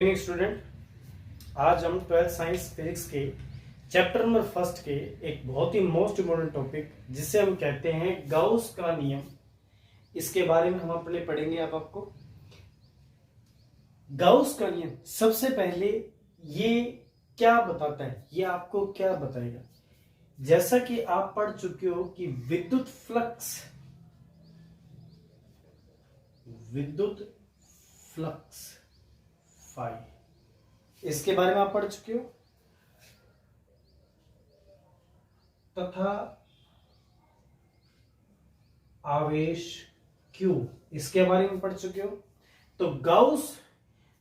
Student, आज हम 12th science physics के चैप्टर नंबर फर्स्ट के एक बहुत ही मोस्ट इम्पोर्टेंट टॉपिक जिसे हम कहते हैं गाउस का नियम, इसके बारे में हम अपने पढ़ेंगे। अब आपको गाउस का नियम सबसे पहले ये क्या बताता है, ये आपको क्या बताएगा। जैसा कि आप पढ़ चुके हो कि विद्युत फ्लक्स फाई, इसके बारे में आप पढ़ चुके हो, तथा आवेश Q इसके बारे में पढ़ चुके हो। तो गाउस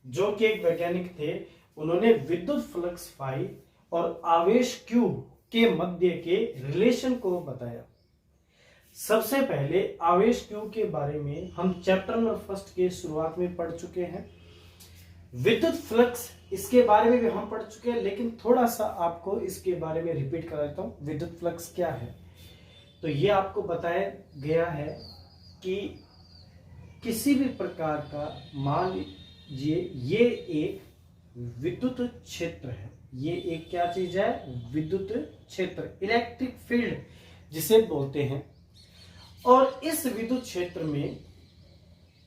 जो कि एक वैज्ञानिक थे, उन्होंने विद्युत फ्लक्स फाई और आवेश Q के मध्य के रिलेशन को बताया। सबसे पहले आवेश Q के बारे में हम चैप्टर नंबर फर्स्ट के शुरुआत में पढ़ चुके हैं। विद्युत फ्लक्स इसके बारे में भी हम पढ़ चुके हैं, लेकिन थोड़ा सा आपको इसके बारे में रिपीट कर देता हूं। विद्युत फ्लक्स क्या है, तो ये आपको बताया गया है कि किसी भी प्रकार का, मान लीजिए ये एक विद्युत क्षेत्र है, ये एक क्या चीज है, विद्युत क्षेत्र, इलेक्ट्रिक फील्ड जिसे बोलते हैं। और इस विद्युत क्षेत्र में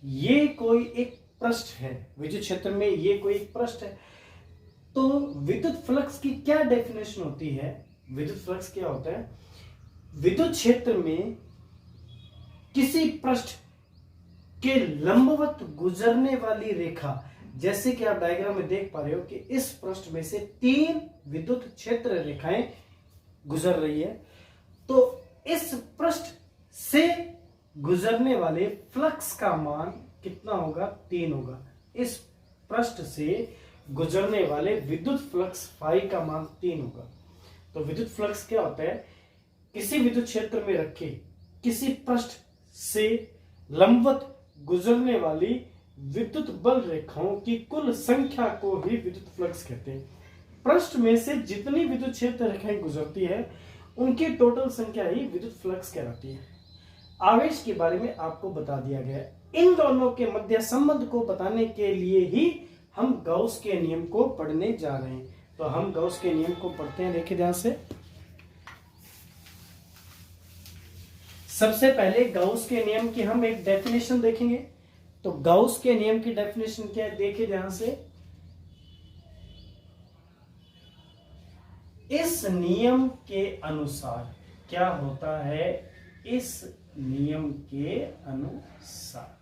ये कोई एक पृष्ठ है, विद्युत क्षेत्र में ये कोई एक पृष्ठ है। तो विद्युत फ्लक्स की क्या डेफिनेशन होती है, विद्युत फ्लक्स क्या होता है, विद्युत क्षेत्र में किसी पृष्ठ के लंबवत गुजरने वाली रेखा, जैसे कि आप डायग्राम में देख पा रहे हो कि इस पृष्ठ में से 3 विद्युत क्षेत्र रेखाएं गुजर रही है। तो इस पृष्ठ से गुजरने वाले फ्लक्स का मान कितना होगा, 3 होगा। इस पृष्ठ से गुजरने वाले विद्युत फ्लक्स फाई का मान 3 होगा। तो विद्युत फ्लक्स क्या होता है, किसी विद्युत क्षेत्र में रखे किसी पृष्ठ से लंबवत गुजरने वाली विद्युत बल रेखाओं की कुल संख्या को ही विद्युत फ्लक्स कहते हैं। पृष्ठ में से जितनी विद्युत क्षेत्र रेखाएं गुजरती है, उनकी टोटल संख्या ही विद्युत फ्लक्स कहलाती है। आवेश के बारे में आपको बता दिया गया है। इन दोनों के मध्य संबंध को बताने के लिए ही हम गाउस के नियम को पढ़ने जा रहे हैं। तो हम गाउस के नियम को पढ़ते हैं, देखिए ध्यान से। सबसे पहले गाउस के नियम की हम एक डेफिनेशन देखेंगे। तो गाउस के नियम की डेफिनेशन क्या है, देखिए ध्यान से। इस नियम के अनुसार क्या होता है, इस नियम के अनुसार,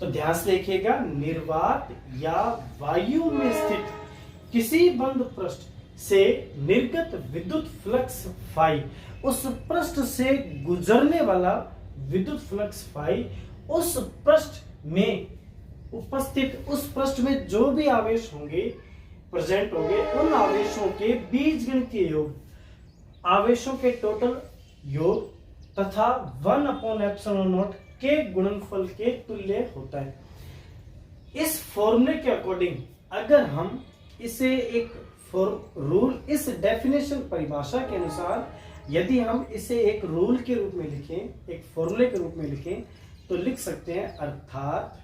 तो ध्यान से देखिएगा, निर्वात या वायु में स्थित किसी बंद पृष्ठ से निर्गत विद्युत फ्लक्स फाई, उस पृष्ठ से गुजरने वाला विद्युत फ्लक्स फाई, उस पृष्ठ में उपस्थित, उस पृष्ठ में जो भी आवेश होंगे, प्रेजेंट होंगे, उन आवेशों के बीजगणितीय योग, आवेशों के टोटल योग तथा 1/ε0 के गुणनफल के तुल्य होता है। इस फॉर्मूले के अकॉर्डिंग अगर हम इसे एक रूल, इस डेफिनेशन परिभाषा के अनुसार यदि हम इसे एक रूल के रूप में लिखें, एक फॉर्मूले के रूप में लिखें, तो लिख सकते हैं, अर्थात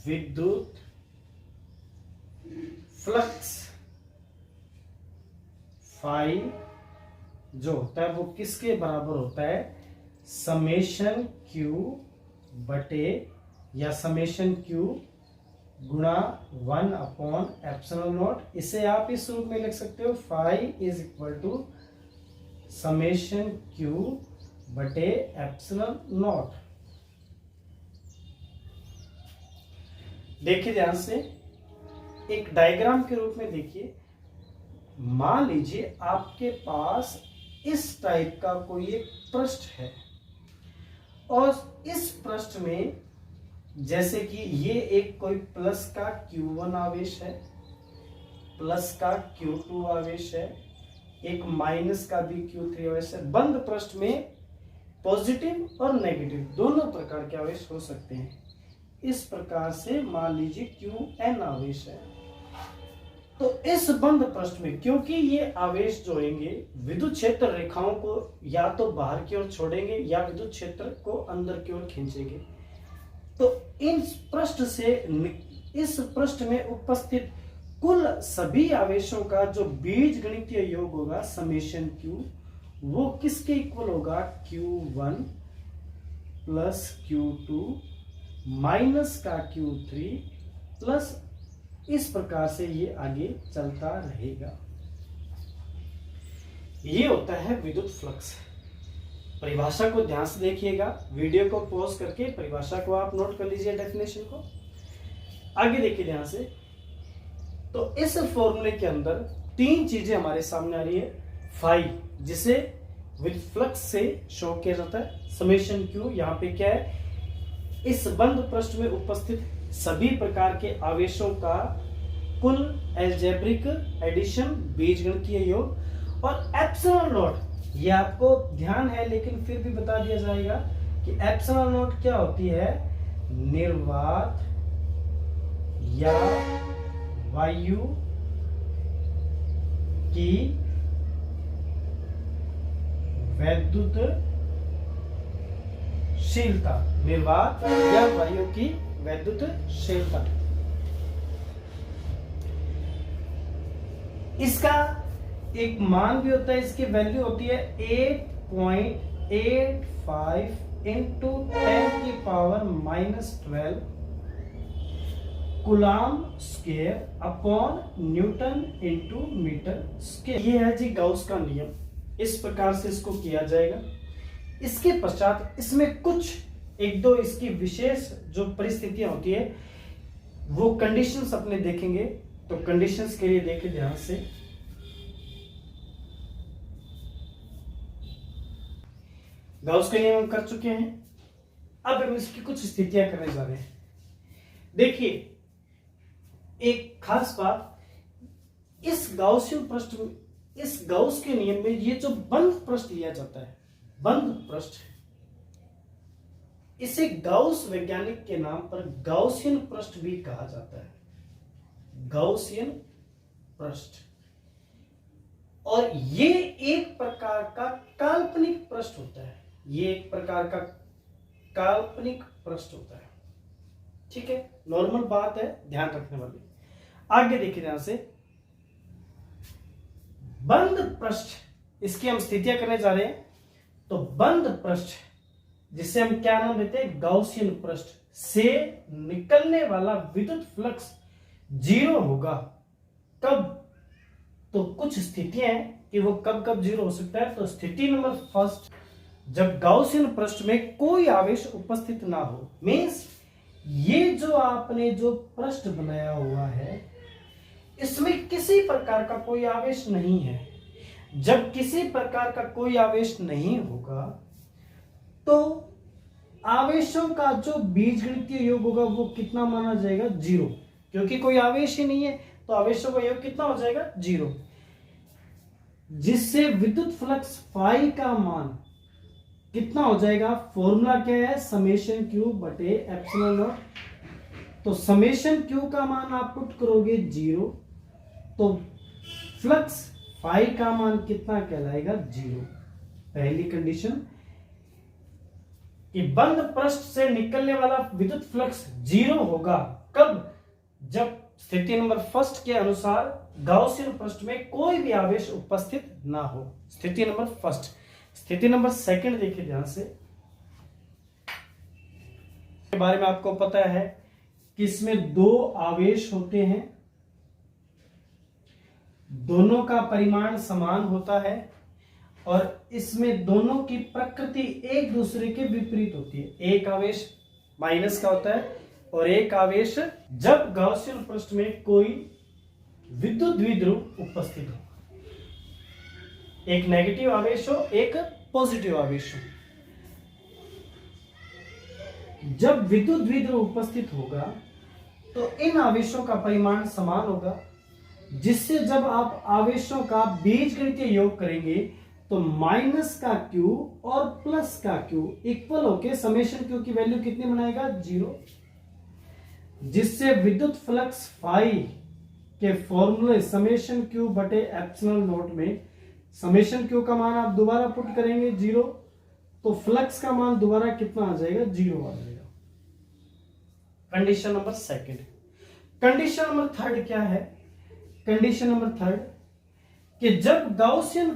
विद्युत फ्लक्स फाई जो होता है वो किसके बराबर होता है, समेशन Q बटे या समेशन Q गुणा 1/ε0। इसे आप इस रूप में लिख सकते हो, phi is equal to summation Q बटे ε0। देखिए ध्यान से, एक डायग्राम के रूप में देखिए। मान लीजिए आपके पास इस टाइप का कोई एक पृष्ठ है, और इस पृष्ठ में जैसे कि ये एक कोई प्लस का Q1 आवेश है, प्लस का Q2 आवेश है, एक माइनस का भी Q3 आवेश है। बंद पृष्ठ में पॉजिटिव और नेगेटिव दोनों प्रकार के आवेश हो सकते हैं। इस प्रकार से मान लीजिए Qn आवेश है। तो इस बंद पृष्ठ में क्योंकि ये आवेश जो होंगे विद्युत क्षेत्र रेखाओं को या तो बाहर की ओर छोड़ेंगे या विद्युत क्षेत्र को अंदर की ओर खींचेंगे, तो इस पृष्ठ में उपस्थित कुल सभी आवेशों का जो बीजगणितीय योग होगा समेशन Q, वो किसके इक्वल होगा? Q1 प्लस Q2 माइनस का Q3 प्लस, इस प्रकार से ये आगे चलता रहेगा। ये होता है विद्युत फ्लक्स। परिभाषा को ध्यान से देखिएगा, वीडियो को पॉज करके परिभाषा को आप नोट कर लीजिए, डेफिनेशन को आगे देखिए ध्यान से। तो इस फॉर्मूले के अंदर तीन चीजें हमारे सामने आ रही है। फाई, जिसे विद फ्लक्स से शो किया जाता है, समेशन Q, यहाँ पे क्या है? इस बंद पृष्ठ में उपस्थित सभी प्रकार के आवेशों का कुल एल्जेब्रिक एडिशन, बीजगणितीय योग, और एप्सिलॉन नॉट, ये आपको ध्यान है लेकिन फिर भी बता दिया जाएगा कि एप्सिलॉन नॉट क्या होती है? निर्वात या वायु की वैद्युतशीलता, निर्वात या वायु की वैद्युतशीलता। इसका एक मान भी होता है, इसकी वैल्यू होती है 8.85 into 10⁻⁻12 coulomb square upon newton into metre square. ये है जी गाउस का नियम, इस प्रकार से इसको किया जाएगा। इसके पश्चात इसमें कुछ एक दो इसकी विशेष जो परिस्थितियां होती है वो कंडीशंस अपने देखेंगे। तो कंडीशंस के लिए देखिए ध्यान से। गाउस का नियम हम कर चुके हैं, अब हम इसकी कुछ स्थितियां करने जा रहे हैं। देखिए एक खास बात, इस गाउसियन पृष्ठ में, इस गाउस के नियम में ये जो बंद पृष्ठ लिया जाता है, बंद पृष्ठ, इसे गाउस वैज्ञानिक के नाम पर गाउसियन पृष्ठ भी कहा जाता है, गाउसियन पृष्ठ। और ये एक प्रकार का काल्पनिक पृष्ठ होता है, ये एक प्रकार का काल्पनिक पृष्ठ होता है, ठीक है, नॉर्मल बात है, ध्यान रखने वाली। आगे देखिए ध्यान से, बंद पृष्ठ, इसकी हम स्थितियां करने जा रहे हैं। तो बंद पृष्ठ, जिसे हम क्या नाम देते हैं? गाउसियन पृष्ठ, से निकलने वाला विद्युत फ्लक्स जीरो होगा। कब? तो कुछ स्थितियां हैं कि वो कब कब जीरो हो सकता है। तो स्थिति नंबर फर्स्ट, जब गाउसियन पृष्ठ में कोई आवेश उपस्थित ना हो, मीन्स ये जो आपने जो पृष्ठ बनाया हुआ है इसमें किसी प्रकार का कोई आवेश नहीं है। जब किसी प्रकार का कोई आवेश नहीं होगा तो आवेशों का जो बीजगणितीय योग होगा वो कितना माना जाएगा? जीरो, क्योंकि कोई आवेश ही नहीं है तो आवेशों का योग कितना हो जाएगा? जीरो। जिससे विद्युत फ्लक्स फाई का मान कितना हो जाएगा? फॉर्मूला क्या है? समेशन Q बटे एप्सिलॉन नॉट। तो समेशन Q का मान आप पुट करोगे जीरो, तो फ्लक्स फाई का मान कितना कहलाएगा? जीरो। पहली कंडीशन कि बंद पृष्ठ से निकलने वाला विद्युत फ्लक्स जीरो होगा। कब? जब स्थिति नंबर फर्स्ट के अनुसार गाउसियन पृष्ठ में कोई भी आवेश उपस्थित ना हो। स्थिति नंबर फर्स्ट। स्थिति नंबर सेकंड देखिए ध्यान से, के बारे में आपको पता है कि इसमें दो आवेश होते हैं, दोनों का परिमाण समान होता है और इसमें दोनों की प्रकृति एक दूसरे के विपरीत होती है। एक आवेश माइनस का होता है और एक आवेश, जब गाउसियन पृष्ठ में कोई विद्युत द्विध्रुव उपस्थित हो, एक नेगेटिव आवेश हो, एक पॉजिटिव आवेश हो। जब विद्युत द्विध्रुव उपस्थित होगा तो इन आवेशों का परिमाण समान होगा, जिससे जब आप आवेशों का बीजगणितीय योग करेंगे तो माइनस का Q और प्लस का Q इक्वल होके समेशन Q की वैल्यू कितनी बनाएगा? जीरो। जिससे विद्युत फ्लक्स फाई के फॉर्मूले समेशन क्यू बटे एप्सिलॉन नॉट में समेशन क्यू का मान आप दोबारा पुट करेंगे 0, तो फ्लक्स का मान दोबारा कितना आ जाएगा, 0 आ जाएगा। Condition number second. Condition number third क्या है? कंडीशन नंबर थर्ड कि जब गाउसियन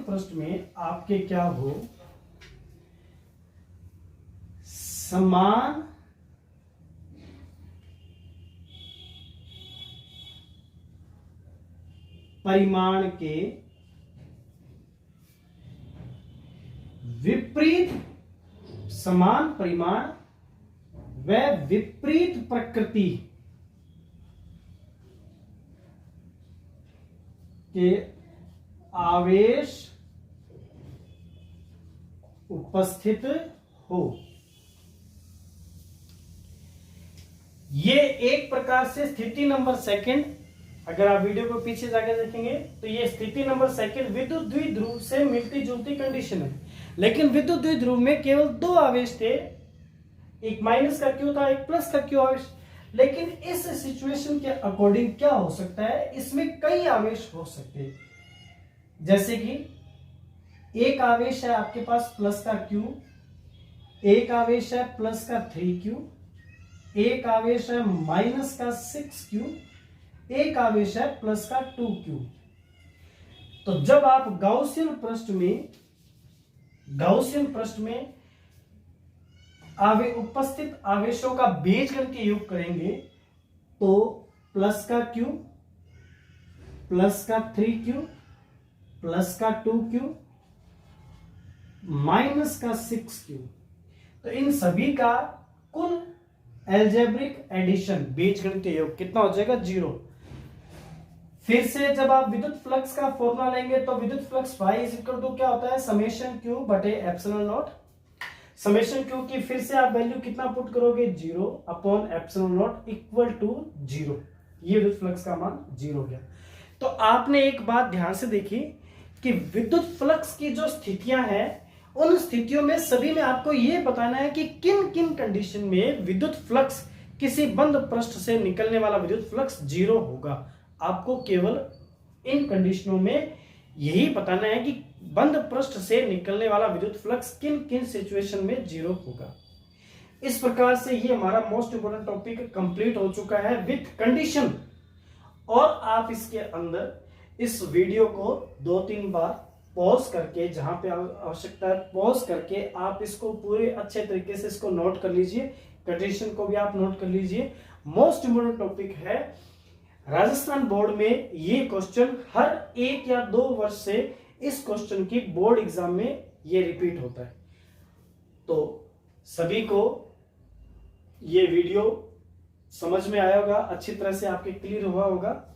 पृष्ठ में आपके क्या हो, समान परिमाण के विपरीत, समान परिमाण व विपरीत प्रकृति के आवेश उपस्थित हो। ये एक प्रकार से स्थिति नंबर सेकंड, अगर आप वीडियो को पीछे जाके देखेंगे तो ये स्थिति नंबर सेकंड विद्युत द्विध्रुव से मिलती जुलती कंडीशन है। लेकिन विद्युत द्विध्रुव में केवल 2 आवेश थे, एक माइनस का क्यू था, एक प्लस का क्यू आवेश। लेकिन इस सिचुएशन के अकॉर्डिंग क्या हो सकता है, इसमें कई आवेश हो सकते हैं। जैसे कि एक आवेश है आपके पास प्लस का क्यू, एक आवेश है प्लस का 3q, एक आवेश है माइनस का 6q, एक आवेश है प्लस का 2q। तो जब आप गाउसियन पृष्ठ में उपस्थित आवेशों का बीजगणितीय योग करेंगे तो प्लस का q, प्लस का 3q, प्लस का 2q, माइनस का 6q, तो इन सभी का कुल एल्जेब्रिक एडिशन बीजगणितीय योग कितना हो जाएगा, 0। फिर से जब आप विद्युत फ्लक्स का फॉर्मूला लेंगे तो विद्युत flux y is equal to क्या होता है, समेशन q बटे एप्सिलॉन नॉट। समेशन q की फिर से आप वैल्यू कितना पुट करोगे, 0 upon epsilon naught equal to 0। ये विद्युत फ्लक्स का मान 0 हो गया। तो आपने एक बात ध्यान से देखी कि विद्युत फ्लक्स की जो स्थितियां हैं, उन स्थितियों में सभी में आपको यह बताना है कि किन किन कंडीशन में विद्युत फ्लक्स, किसी बंद पृष्ठ से निकलने वाला विद्युत फ्लक्स 0 होगा। आपको केवल इन कंडीशनों में यही बताना है कि बंद पृष्ठ से निकलने वाला विद्युत फ्लक्स किन किन सिचुएशन में 0 होगा। इस प्रकार से ये हमारा मोस्ट इंपोर्टेंट टॉपिक कंप्लीट हो चुका है विथ कंडीशन। और आप इसके अंदर इस वीडियो को 2-3 बार पॉज करके, जहां पे आवश्यकता है पॉज करके आप इसको पूरे अच्छे तरीके से इसको नोट कर लीजिए, कंडीशन को भी आप नोट कर लीजिए। मोस्ट इंपोर्टेंट टॉपिक है, राजस्थान बोर्ड में ये क्वेश्चन हर 1 या 2 वर्ष से इस क्वेश्चन की बोर्ड एग्जाम में ये रिपीट होता है। तो सभी को ये वीडियो समझ में आया होगा, अच्छी तरह से आपके क्लियर हुआ होगा।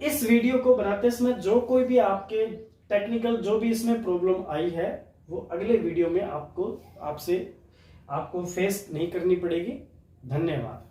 इस वीडियो को बनाते समय जो कोई भी आपके टेक्निकल जो भी इसमें प्रॉब्लम आई है, वो अगले वीडियो में आपको फेस नहीं करनी पड़ेगी। धन्यवाद।